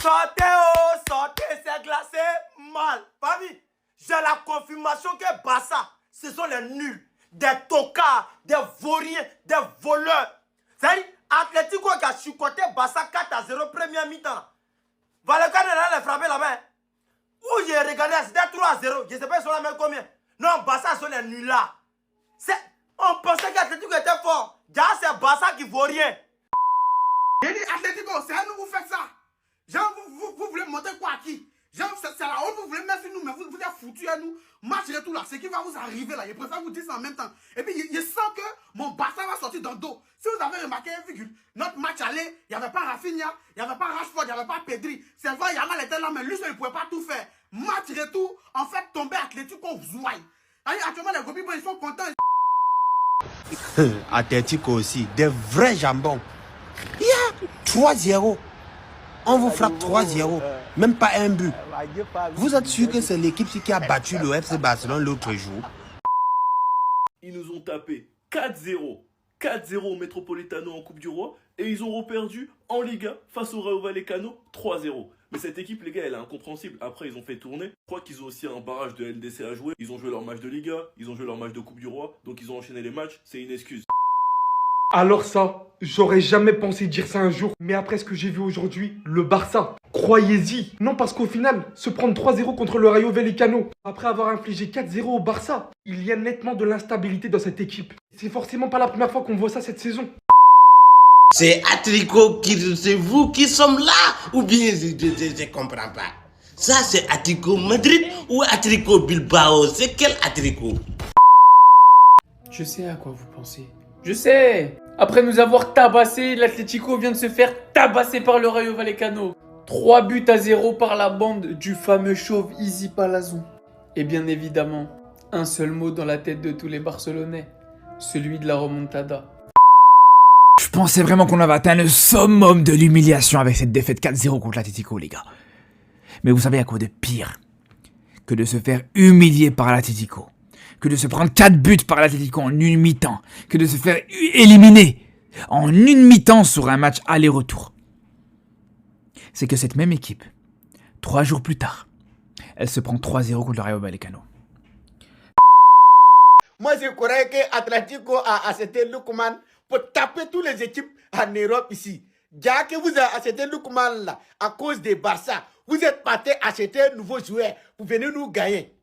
Sortez, oh, sortez, c'est glacé mal. Famille, j'ai la confirmation que Barça, ce sont les nuls, des tocards, des vauriens, des voleurs. C'est-à-dire, Atlético qui a chicoté Barça 4-0 première mi-temps. Vallecano allait frappé là-bas. Où j'ai regardé, c'était 3-0. Je ne sais pas, ils sont là même combien. Non, Barça sont les nuls là. On pensait qu'Atlético était fort. Déjà, c'est Barça qui vaut rien. J'ai dit Atlético, c'est à nous vous faites ça. Genre, vous voulez monter quoi à qui? Genre, c'est la honte, vous voulez mettre sur nous, mais vous êtes foutus à nous. Match retour là, ce qui va vous arriver là, je préfère vous dire ça en même temps. Et puis, je sens que mon Barça va sortir dans le dos. Si vous avez remarqué, notre match aller, il n'y avait pas Rafinha, il n'y avait pas Rashford, il n'y avait pas Pedri. C'est vrai, Yamal était là, mais lui, il ne pouvait pas tout faire. Match retour, en fait, tomber Atlético, zouaille. Actuellement, les Gobis, ils sont contents. Atlético aussi, des vrais jambons. 3-0. On vous frappe 3-0. Même pas un but. Vous êtes sûr que c'est l'équipe qui a battu le FC Barcelone l'autre jour? Ils nous ont tapé 4-0. 4-0 au Metropolitano en Coupe du Roi. Et ils ont reperdu en Liga face au Rayo Vallecano 3-0. Mais cette équipe, les gars, elle est incompréhensible. Après, ils ont fait tourner. Je crois qu'ils ont aussi un barrage de LDC à jouer. Ils ont joué leur match de Liga. Ils ont joué leur match de Coupe du Roi. Donc ils ont enchaîné les matchs. C'est une excuse. Alors ça, j'aurais jamais pensé dire ça un jour, mais après ce que j'ai vu aujourd'hui, le Barça, croyez-y. Non, parce qu'au final, se prendre 3-0 contre le Rayo Vallecano, après avoir infligé 4-0 au Barça, il y a nettement de l'instabilité dans cette équipe. C'est forcément pas la première fois qu'on voit ça cette saison. C'est Atlético c'est vous qui sommes là? Ou bien je comprends pas. Ça c'est Atlético Madrid ou Atlético Bilbao? C'est quel Atlético? Je sais à quoi vous pensez. Je sais. Après nous avoir tabassé, l'Atlético vient de se faire tabasser par le Rayo Vallecano. 3-0 par la bande du fameux chauve Izzy Palazzo. Et bien évidemment, un seul mot dans la tête de tous les Barcelonais. Celui de la remontada. Je pensais vraiment qu'on avait atteint le summum de l'humiliation avec cette défaite 4-0 contre l'Atlético, les gars. Mais vous savez à quoi de pire que de se faire humilier par l'Atlético, que de se prendre 4 buts par l'Atlético en une mi-temps, que de se faire éliminer en une mi-temps sur un match aller-retour. C'est que cette même équipe, 3 jours plus tard, elle se prend 3-0 contre le Rayo Vallecano. Moi, je croyais que Atlético a acheté Lookman pour taper toutes les équipes en Europe ici. Déjà que vous avez acheté Lookman là, à cause des Barça, vous êtes parti acheter un nouveau joueur pour venir nous gagner.